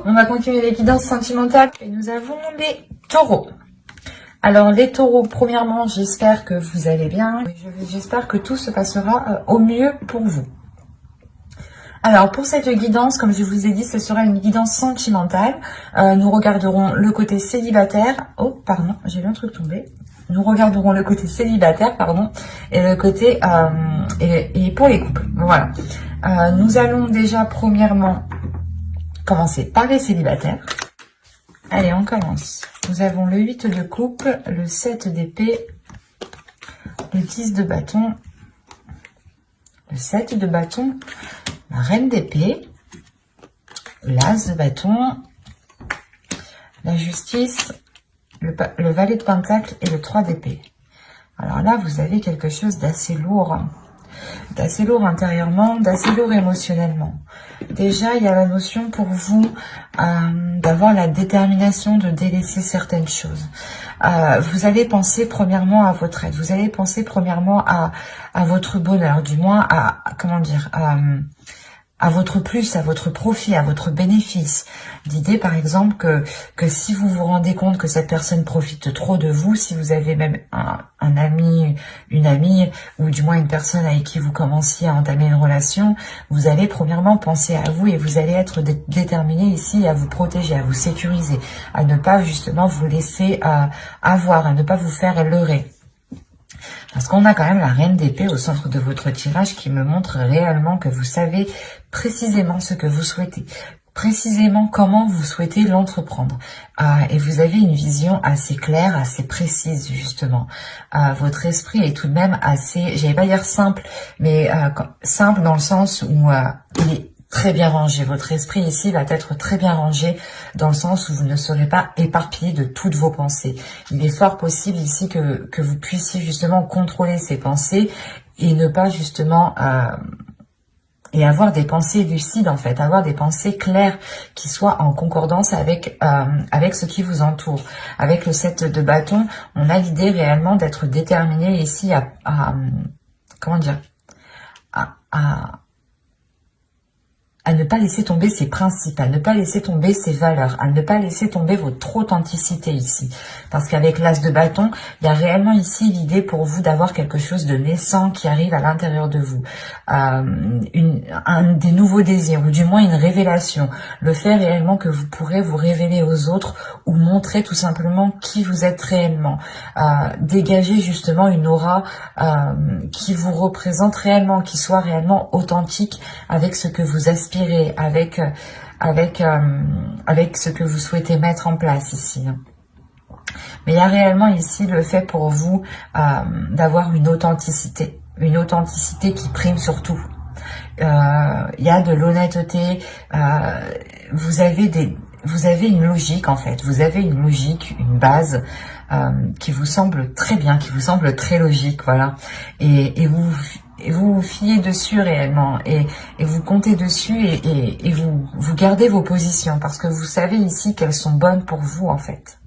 on va continuer les guidances sentimentales et nous avons les taureaux. Alors les taureaux, premièrement, j'espère que vous allez bien. J'espère que tout se passera au mieux pour vous. Alors pour cette guidance, comme je vous ai dit, ce sera une guidance sentimentale. Nous regarderons le côté célibataire. Oh, pardon, j'ai vu un truc tomber. Nous regarderons le côté célibataire, pardon, et le côté et pour les couples. Voilà. Nous allons déjà premièrement commencer par les célibataires. Allez, on commence. Nous avons le 8 de coupe, le 7 d'épée, le 10 de bâton, le 7 de bâton, la reine d'épée, l'as de bâton, la justice, le valet de pentacle et le 3 d'épée. Alors là, vous avez quelque chose d'assez lourd intérieurement, d'assez lourd émotionnellement. Déjà, il y a la notion pour vous d'avoir la détermination de délaisser certaines choses. Vous allez penser premièrement à votre aide, vous allez penser premièrement à votre bonheur, du moins comment dire, à votre plus, à votre profit, à votre bénéfice. L'idée, par exemple, que si vous vous rendez compte que cette personne profite trop de vous, si vous avez même un ami, une amie, ou du moins une personne avec qui vous commenciez à entamer une relation, vous allez premièrement penser à vous et vous allez être déterminé ici à vous protéger, à vous sécuriser, à ne pas justement vous laisser avoir, à ne pas vous faire leurrer. Parce qu'on a quand même la reine d'épée au centre de votre tirage qui me montre réellement que vous savez précisément ce que vous souhaitez, précisément comment vous souhaitez l'entreprendre. Et vous avez une vision assez claire, assez précise justement. Votre esprit est tout de même assez, j'allais pas dire simple, mais simple dans le sens où il est très bien rangé. Votre esprit ici va être très bien rangé dans le sens où vous ne serez pas éparpillé de toutes vos pensées. Il est fort possible ici que vous puissiez justement contrôler ces pensées et ne pas justement... et avoir des pensées lucides en fait, avoir des pensées claires qui soient en concordance avec ce qui vous entoure. Avec le 7 de bâton, on a l'idée réellement d'être déterminé ici comment dire, à ne pas laisser tomber ses principes, à ne pas laisser tomber ses valeurs, à ne pas laisser tomber votre authenticité ici. Parce qu'avec l'as de bâton, il y a réellement ici l'idée pour vous d'avoir quelque chose de naissant qui arrive à l'intérieur de vous. Des nouveaux désirs, ou du moins une révélation. Le fait réellement que vous pourrez vous révéler aux autres ou montrer tout simplement qui vous êtes réellement. Dégager justement une aura qui vous représente réellement, qui soit réellement authentique avec ce que vous aspirez, avec ce que vous souhaitez mettre en place ici. Mais il y a réellement ici le fait pour vous d'avoir une authenticité qui prime sur tout. Il y a de l'honnêteté, vous avez une logique en fait, vous avez une logique, une base qui vous semble très bien, qui vous semble très logique, voilà. Et vous vous fiez dessus réellement et vous comptez dessus et vous gardez vos positions parce que vous savez ici qu'elles sont bonnes pour vous en fait.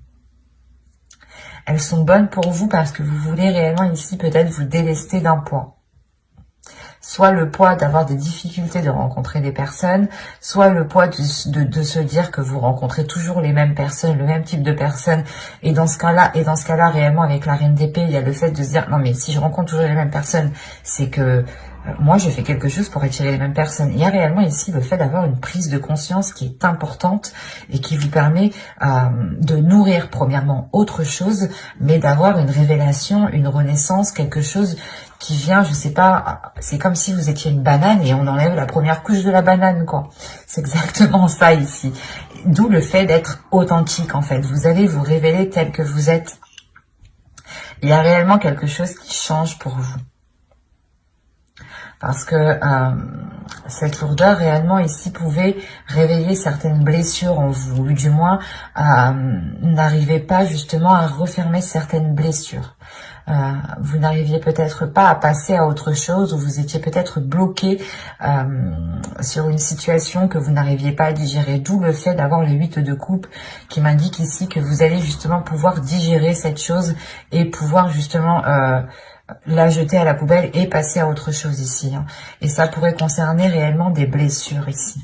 Elles sont bonnes pour vous parce que vous voulez réellement ici peut-être vous délester d'un poids. Soit le poids d'avoir des difficultés de rencontrer des personnes, soit le poids de se dire que vous rencontrez toujours les mêmes personnes, le même type de personnes. Et dans ce cas-là, réellement, avec la reine d'épée, il y a le fait de se dire, non mais si je rencontre toujours les mêmes personnes, c'est que moi je fais quelque chose pour attirer les mêmes personnes. Il y a réellement ici le fait d'avoir une prise de conscience qui est importante et qui vous permet de nourrir premièrement autre chose, mais d'avoir une révélation, une renaissance, quelque chose qui vient, je sais pas, c'est comme si vous étiez une banane et on enlève la première couche de la banane, quoi. C'est exactement ça ici. D'où le fait d'être authentique, en fait. Vous allez vous révéler tel que vous êtes. Il y a réellement quelque chose qui change pour vous. Parce que cette lourdeur réellement ici pouvait réveiller certaines blessures en vous, ou du moins n'arrivez pas justement à refermer certaines blessures. Vous n'arriviez peut-être pas à passer à autre chose, ou vous étiez peut-être bloqué sur une situation que vous n'arriviez pas à digérer, d'où le fait d'avoir le 8 de coupe qui m'indique ici que vous allez justement pouvoir digérer cette chose et pouvoir justement la jeter à la poubelle et passer à autre chose ici. Et ça pourrait concerner réellement des blessures ici.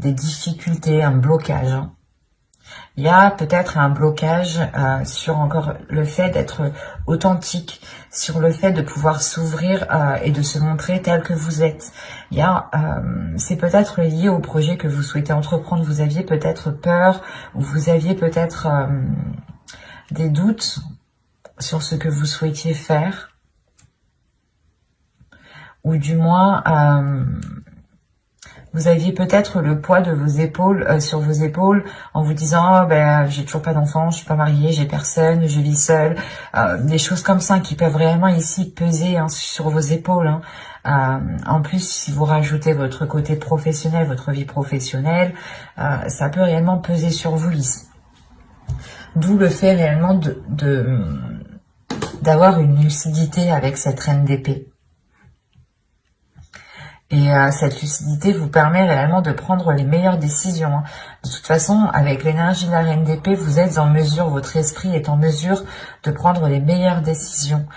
des difficultés, un blocage. Hein. Il y a peut-être un blocage sur encore le fait d'être authentique, sur le fait de pouvoir s'ouvrir et de se montrer tel que vous êtes. Il y a, c'est peut-être lié au projet que vous souhaitez entreprendre. Vous aviez peut-être peur ou vous aviez peut-être des doutes sur ce que vous souhaitiez faire, ou du moins vous aviez peut-être le poids de vos épaules sur vos épaules en vous disant oh, ben j'ai toujours pas d'enfant, je suis pas mariée, j'ai personne, je vis seule, des choses comme ça qui peuvent réellement ici peser hein, sur vos épaules. Hein. En plus, si vous rajoutez votre côté professionnel, votre vie professionnelle, ça peut réellement peser sur vous ici. D'où le fait réellement d'avoir une lucidité avec cette reine d'épée. Et cette lucidité vous permet réellement de prendre les meilleures décisions. Hein. De toute façon, avec l'énergie de la reine d'épée, vous êtes en mesure, votre esprit est en mesure de prendre les meilleures décisions.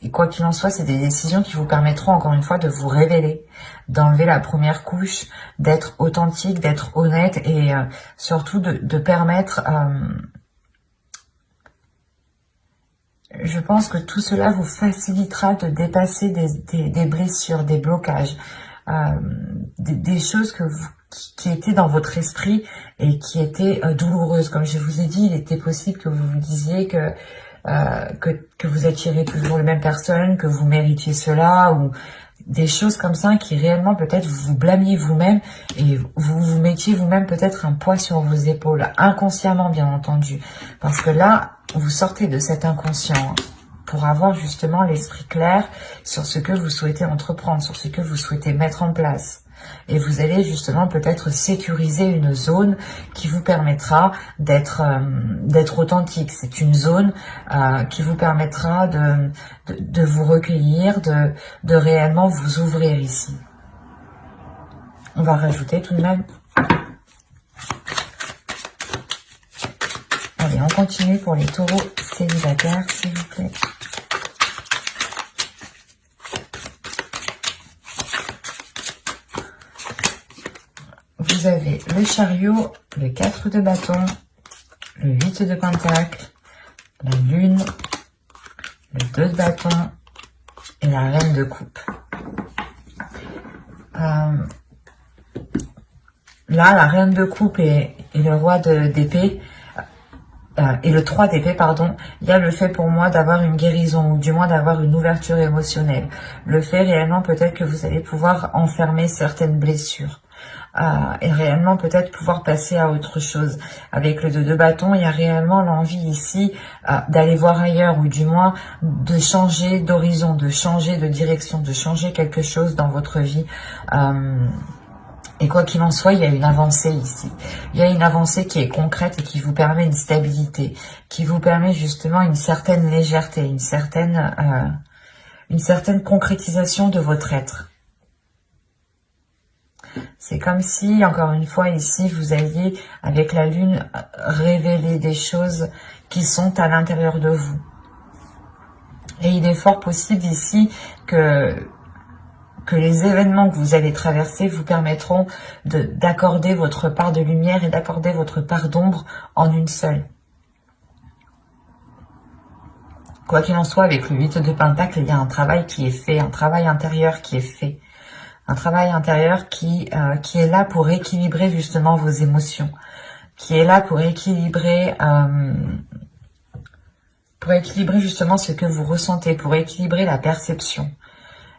Et quoi qu'il en soit, c'est des décisions qui vous permettront encore une fois de vous révéler, d'enlever la première couche, d'être authentique, d'être honnête et surtout de permettre... je pense que tout cela vous facilitera de dépasser des blessures, des blocages, des choses qui étaient dans votre esprit et qui étaient douloureuses. Comme je vous ai dit, il était possible que vous vous disiez que vous attirez toujours les mêmes personnes, que vous méritiez cela, ou des choses comme ça qui réellement peut-être vous vous blâmiez vous-même et vous vous mettiez vous-même peut-être un poids sur vos épaules, inconsciemment bien entendu. Parce que là, vous sortez de cet inconscient pour avoir justement l'esprit clair sur ce que vous souhaitez entreprendre, sur ce que vous souhaitez mettre en place. Et vous allez justement peut-être sécuriser une zone qui vous permettra d'être authentique. C'est une zone qui vous permettra de vous recueillir, de réellement vous ouvrir ici. On va rajouter tout de même. Allez, on continue pour les taureaux célibataires, s'il vous plaît. Vous avez le chariot, le 4 de bâton, le 8 de pentacle, la lune, le 2 de bâton et la reine de coupe. Là, la reine de coupe et le roi d'épée, et le 3 d'épée, pardon, il y a le fait pour moi d'avoir une guérison, ou du moins d'avoir une ouverture émotionnelle. Le fait réellement peut-être que vous allez pouvoir enfermer certaines blessures. Et réellement peut-être pouvoir passer à autre chose. Avec le 2 de bâton, il y a réellement l'envie ici d'aller voir ailleurs, ou du moins de changer d'horizon, de changer de direction, de changer quelque chose dans votre vie. Et quoi qu'il en soit, il y a une avancée ici. Il y a une avancée qui est concrète et qui vous permet une stabilité, qui vous permet justement une certaine légèreté, une certaine concrétisation de votre être. C'est comme si, encore une fois, ici, vous alliez, avec la lune, révéler des choses qui sont à l'intérieur de vous. Et il est fort possible ici que les événements que vous allez traverser vous permettront d'accorder votre part de lumière et d'accorder votre part d'ombre en une seule. Quoi qu'il en soit, avec le 8 de pentacle, il y a un travail qui est fait, un travail intérieur qui est fait. Un travail intérieur qui est là pour équilibrer justement vos émotions, qui est là pour équilibrer justement ce que vous ressentez, pour équilibrer la perception.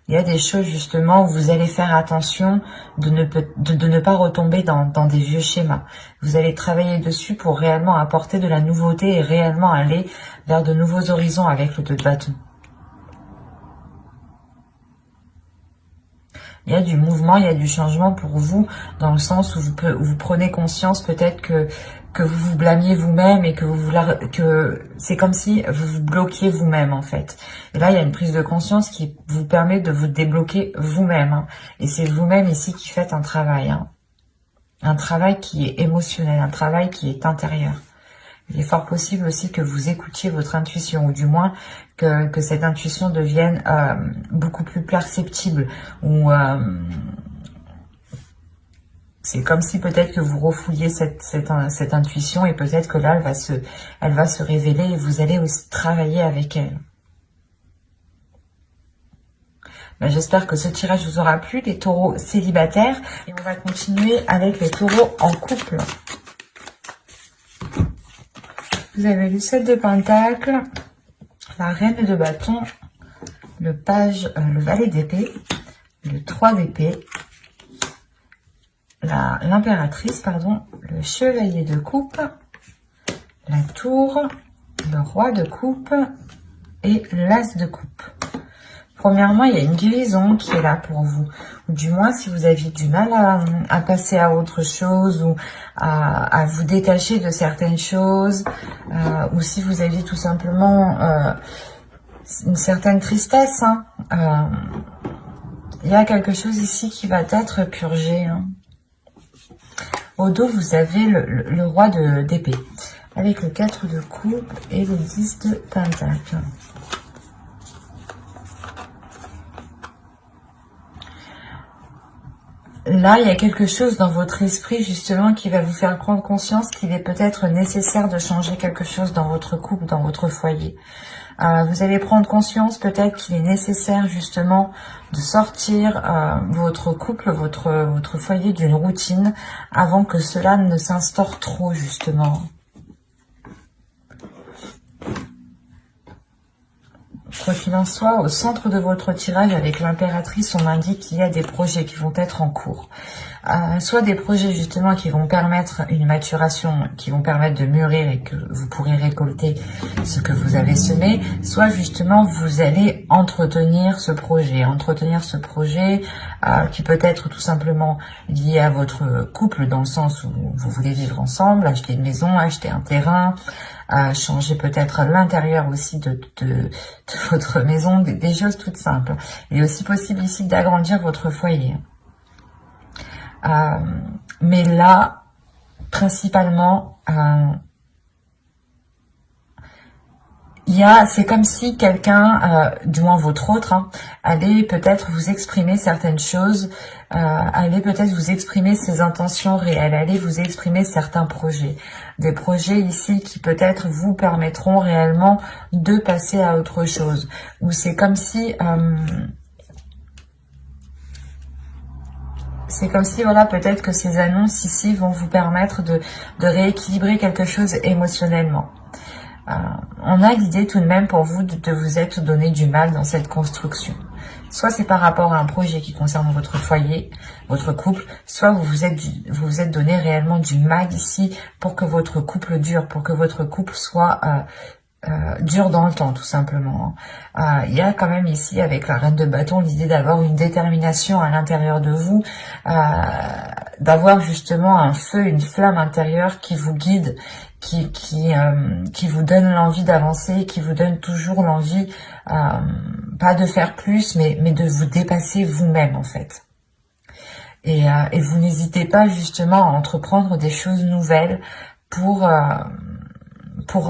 Il y a des choses justement où vous allez faire attention de ne pas retomber dans des vieux schémas. Vous allez travailler dessus pour réellement apporter de la nouveauté et réellement aller vers de nouveaux horizons avec le 2 de bâton. Il y a du mouvement, il y a du changement pour vous, dans le sens où vous prenez conscience peut-être que vous vous blâmiez vous-même et que c'est comme si vous vous bloquiez vous-même en fait. Et là, il y a une prise de conscience qui vous permet de vous débloquer vous-même. Hein. Et c'est vous-même ici qui faites un travail. Hein. Un travail qui est émotionnel, un travail qui est intérieur. Il est fort possible aussi que vous écoutiez votre intuition, ou du moins que cette intuition devienne beaucoup plus perceptible, ou C'est comme si peut-être que vous refouliez cette intuition et peut-être que là, elle va se révéler et vous allez aussi travailler avec elle. Ben, j'espère que ce tirage vous aura plu, les taureaux célibataires. Et on va continuer avec les taureaux en couple. Vous avez le 7 de Pentacle, la Reine de Bâton, le Valet d'épée, le 3 d'épée, l'impératrice, pardon, le Chevalier de coupe, la Tour, le Roi de coupe et l'As de coupe. Premièrement, il y a une guérison qui est là pour vous. Ou du moins, si vous aviez du mal à passer à autre chose ou à vous détacher de certaines choses, ou si vous aviez tout simplement une certaine tristesse, hein, il y a quelque chose ici qui va être purgé. Hein. Au dos, vous avez le Roi d'épée, avec le 4 de coupe et le 10 de Pentacle. Là, il y a quelque chose dans votre esprit, justement, qui va vous faire prendre conscience qu'il est peut-être nécessaire de changer quelque chose dans votre couple, dans votre foyer. Vous allez prendre conscience peut-être qu'il est nécessaire, justement, de sortir votre couple, votre foyer d'une routine avant que cela ne s'instaure trop, justement. Quoi qu'il en soit, au centre de votre tirage avec l'impératrice, on indique qu'il y a des projets qui vont être en cours. Soit des projets justement qui vont permettre une maturation, qui vont permettre de mûrir et que vous pourrez récolter ce que vous avez semé, soit justement vous allez entretenir ce projet qui peut être tout simplement lié à votre couple dans le sens où vous voulez vivre ensemble, acheter une maison, acheter un terrain, changer peut-être l'intérieur aussi de votre maison, des choses toutes simples. Il est aussi possible ici d'agrandir votre foyer. Mais là, principalement, c'est comme si quelqu'un, du moins votre autre, hein, allait peut-être vous exprimer certaines choses, allait peut-être vous exprimer ses intentions réelles, allait vous exprimer certains projets. Des projets ici qui peut-être vous permettront réellement de passer à autre chose. Ou c'est comme si... voilà, peut-être que ces annonces ici vont vous permettre de rééquilibrer quelque chose émotionnellement. On a l'idée tout de même pour vous de vous être donné du mal dans cette construction. Soit c'est par rapport à un projet qui concerne votre foyer, votre couple, soit vous vous êtes donné réellement du mal ici pour que votre couple dure, pour que votre couple soit dure dans le temps, tout simplement. Il y a quand même ici, avec la Reine de Bâton, l'idée d'avoir une détermination à l'intérieur de vous, d'avoir justement un feu, une flamme intérieure qui vous guide, qui vous donne l'envie d'avancer, qui vous donne toujours l'envie, pas de faire plus, mais de vous dépasser vous-même, en fait. Et vous n'hésitez pas justement à entreprendre des choses nouvelles pour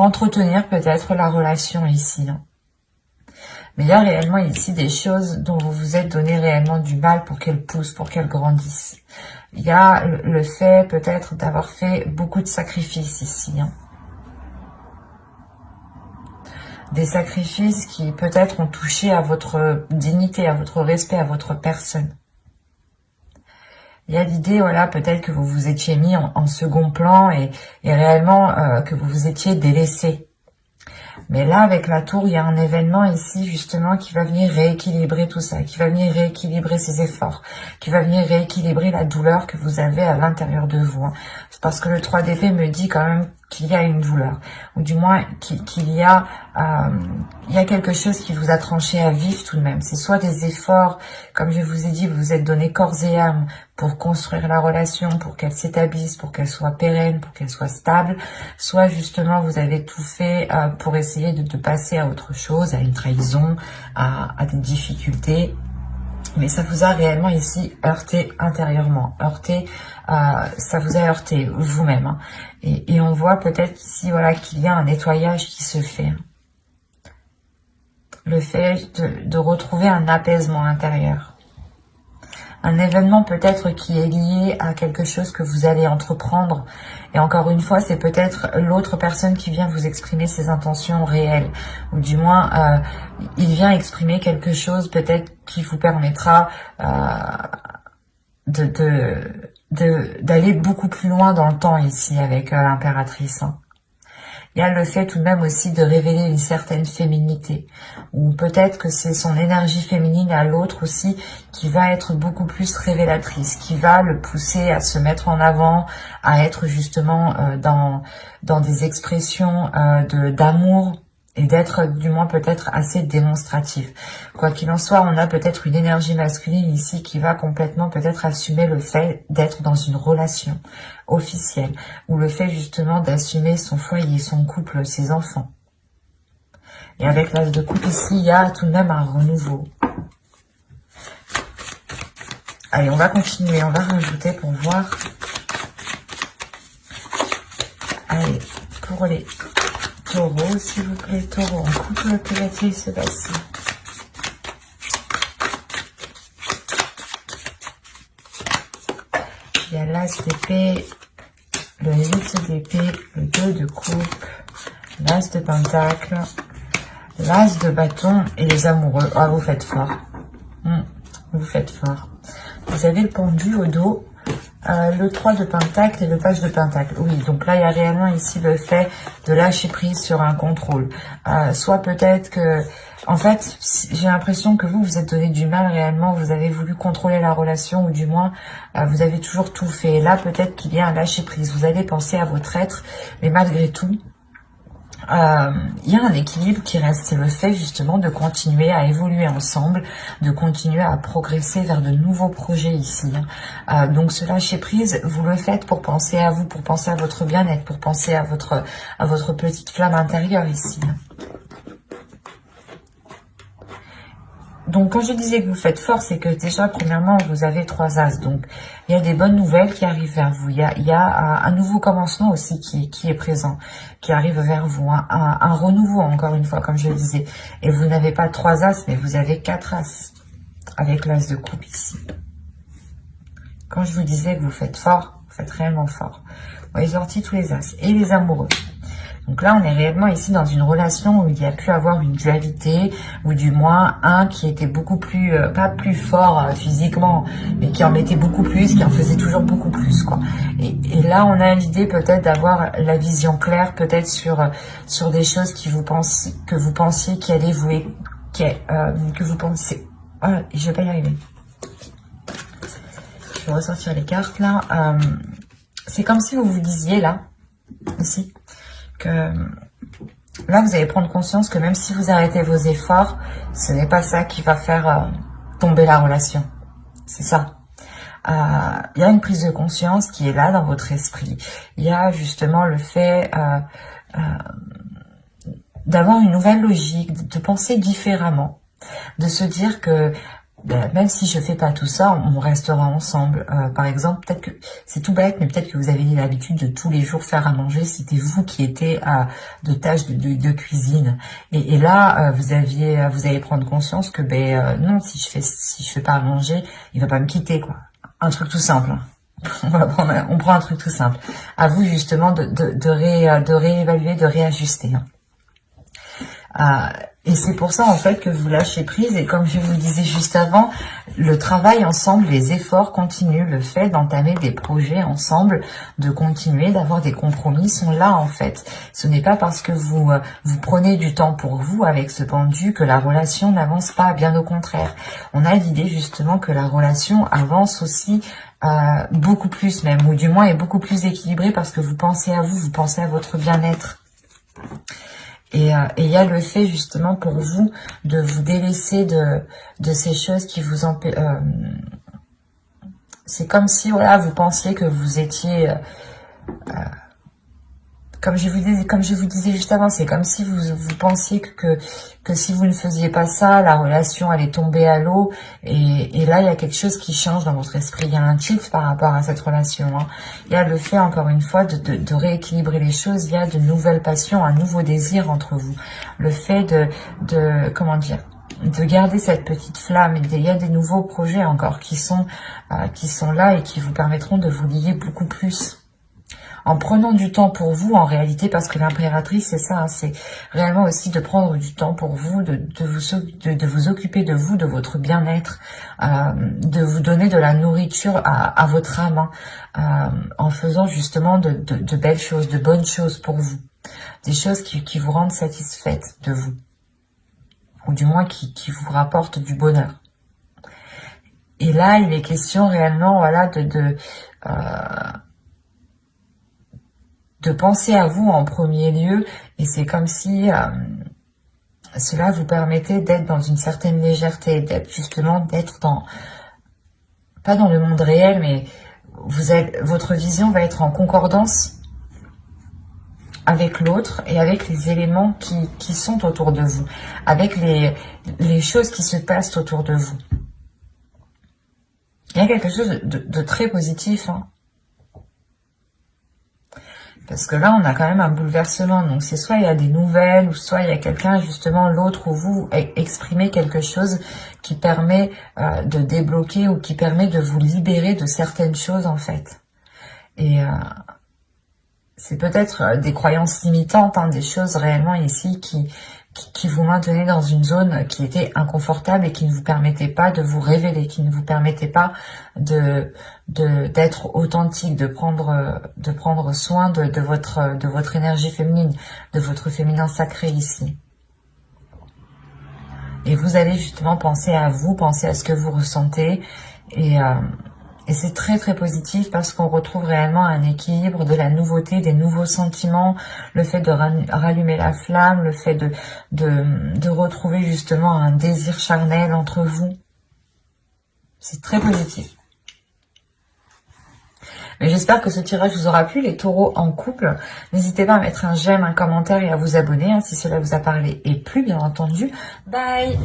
entretenir peut-être la relation ici. Hein. Mais il y a réellement ici des choses dont vous vous êtes donné réellement du mal pour qu'elles poussent, pour qu'elles grandissent. Il y a le fait peut-être d'avoir fait beaucoup de sacrifices ici. Hein. Des sacrifices qui peut-être ont touché à votre dignité, à votre respect, à votre personne. Il y a l'idée, voilà, peut-être que vous vous étiez mis en second plan et réellement que vous vous étiez délaissé. Mais là, avec la tour, il y a un événement ici, justement, qui va venir rééquilibrer tout ça, qui va venir rééquilibrer ces efforts, qui va venir rééquilibrer la douleur que vous avez à l'intérieur de vous. Hein. C'est parce que le 3 d'épée me dit quand même qu'il y a une douleur, ou du moins qu'il y a quelque chose qui vous a tranché à vif tout de même. C'est soit des efforts, comme je vous ai dit, vous vous êtes donné corps et âme pour construire la relation, pour qu'elle s'établisse, pour qu'elle soit pérenne, pour qu'elle soit stable, soit justement vous avez tout fait pour essayer de passer à autre chose, à une trahison, à des difficultés. Mais ça vous a réellement ici heurté intérieurement, ça vous a heurté vous-même. Hein. Et on voit peut-être ici, voilà, qu'il y a un nettoyage qui se fait. Le fait de retrouver un apaisement intérieur. un événement peut-être qui est lié à quelque chose que vous allez entreprendre. Et encore une fois, c'est peut-être l'autre personne qui vient vous exprimer ses intentions réelles. Ou du moins, il vient exprimer quelque chose peut-être qui vous permettra d'aller beaucoup plus loin dans le temps ici avec l'impératrice. Il y a le fait tout de même aussi de révéler une certaine féminité, ou peut-être que c'est son énergie féminine à l'autre aussi qui va être beaucoup plus révélatrice, qui va le pousser à se mettre en avant, à être justement dans des expressions d'amour, et d'être du moins peut-être assez démonstratif. Quoi qu'il en soit, on a peut-être une énergie masculine ici qui va complètement peut-être assumer le fait d'être dans une relation officielle, ou le fait justement d'assumer son foyer, son couple, ses enfants. Et avec l'As de coupe ici, il y a tout de même un renouveau. Allez, on va continuer, on va rajouter pour voir. Allez, pour les taureaux, s'il vous plaît, taureau, en couple, que va-t-il se passer? Il y a l'As d'épée, le 8 d'épée, le 2 de coupe, l'As de pentacle, l'As de bâton et les amoureux. Ah, vous faites fort. Vous faites fort. Vous avez le pendu au dos. Le 3 de pentacle et le page de pentacle. Oui, donc là, il y a réellement ici le fait de lâcher prise sur un contrôle. Soit peut-être que... En fait, j'ai l'impression que vous êtes donné du mal réellement. Vous avez voulu contrôler la relation, ou du moins, vous avez toujours tout fait. Et là, peut-être qu'il y a un lâcher prise. Vous allez penser à votre être, mais malgré tout, il y a un équilibre qui reste, c'est le fait justement de continuer à évoluer ensemble, de continuer à progresser vers de nouveaux projets ici. Donc ce lâcher prise, vous le faites pour penser à vous, pour penser à votre bien-être, pour penser à votre petite flamme intérieure ici. Donc, quand je disais que vous faites fort, c'est que déjà, premièrement, vous avez 3 As. Donc, il y a des bonnes nouvelles qui arrivent vers vous. Il y a un nouveau commencement aussi qui est présent, qui arrive vers vous. Un renouveau, encore une fois, comme je le disais. Et vous n'avez pas 3 As, mais vous avez 4 As. Avec l'As de coupe ici. Quand je vous disais que vous faites fort, vous faites réellement fort. Vous avez sorti tous les As. Et les amoureux. Donc là, on est réellement ici dans une relation où il y a pu avoir une dualité, ou du moins un qui était beaucoup plus, pas plus fort physiquement, mais qui en mettait beaucoup plus, qui en faisait toujours beaucoup plus, quoi. Et là, on a l'idée peut-être d'avoir la vision claire, peut-être sur des choses que vous pensiez qui allaient vous, que vous pensez. Ah, je vais pas y arriver. Je vais ressortir les cartes là. C'est comme si vous vous disiez là, ici, que là, vous allez prendre conscience que même si vous arrêtez vos efforts, ce n'est pas ça qui va faire tomber la relation. C'est ça. Il y a une prise de conscience qui est là dans votre esprit. Il y a justement le fait d'avoir une nouvelle logique, de penser différemment, de se dire que même si je fais pas tout ça, on restera ensemble. Par exemple, peut-être que c'est tout bête, mais peut-être que vous avez l'habitude de tous les jours faire à manger. C'était vous qui étiez de tâches de cuisine. Et là, vous allez prendre conscience que non, si je fais pas à manger, il va pas me quitter, quoi. Un truc tout simple. On prend un truc tout simple. À vous justement de réévaluer, de réajuster. Et c'est pour ça en fait que vous lâchez prise, et comme je vous le disais juste avant, le travail ensemble, les efforts continuent, le fait d'entamer des projets ensemble, de continuer, d'avoir des compromis sont là en fait. Ce n'est pas parce que vous prenez du temps pour vous avec ce pendu que la relation n'avance pas, bien au contraire. On a l'idée justement que la relation avance aussi beaucoup plus même, ou du moins est beaucoup plus équilibrée parce que vous pensez à vous, vous pensez à votre bien-être. Et il y a le fait justement pour vous de vous délaisser de ces choses qui vous empêchent. C'est comme si voilà, vous pensiez que vous étiez comme je vous disais juste avant, c'est comme si vous pensiez que si vous ne faisiez pas ça, la relation allait tomber à l'eau. Et là, il y a quelque chose qui change dans votre esprit. Il y a un tilt par rapport à cette relation. Il y a le fait, encore une fois, de rééquilibrer les choses. Il y a de nouvelles passions, un nouveau désir entre vous. Le fait comment dire, de garder cette petite flamme. Il y a des nouveaux projets encore qui sont là et qui vous permettront de vous lier beaucoup plus. En prenant du temps pour vous, en réalité, parce que l'impératrice, c'est ça, hein, c'est réellement aussi de prendre du temps pour vous, de vous occuper de vous, de votre bien-être, de vous donner de la nourriture à votre âme, hein, en faisant justement de belles choses, de bonnes choses pour vous, des choses qui vous rendent satisfaite de vous, ou du moins qui vous rapportent du bonheur. Et là, il est question réellement, voilà, de penser à vous en premier lieu, et c'est comme si cela vous permettait d'être dans une certaine légèreté, d'être dans, pas dans le monde réel, mais votre vision va être en concordance avec l'autre et avec les éléments qui sont autour de vous, avec les choses qui se passent autour de vous. Il y a quelque chose de très positif, hein. Parce que là, on a quand même un bouleversement. Donc, c'est soit il y a des nouvelles, ou soit il y a quelqu'un, justement, l'autre ou vous, exprimer quelque chose qui permet de débloquer ou qui permet de vous libérer de certaines choses, en fait. Et c'est peut-être des croyances limitantes, hein, des choses réellement ici qui vous maintenaient dans une zone qui était inconfortable et qui ne vous permettait pas de vous révéler, qui ne vous permettait pas d'être authentique, de prendre soin de votre énergie féminine, de votre féminin sacré ici. Et vous allez justement penser à vous, penser à ce que vous ressentez, et c'est très très positif parce qu'on retrouve réellement un équilibre, de la nouveauté, des nouveaux sentiments, le fait de rallumer la flamme, le fait de retrouver justement un désir charnel entre vous. C'est très positif. Mais j'espère que ce tirage vous aura plu, les taureaux en couple. N'hésitez pas à mettre un j'aime, un commentaire et à vous abonner, hein, si cela vous a parlé et plu, bien entendu. Bye!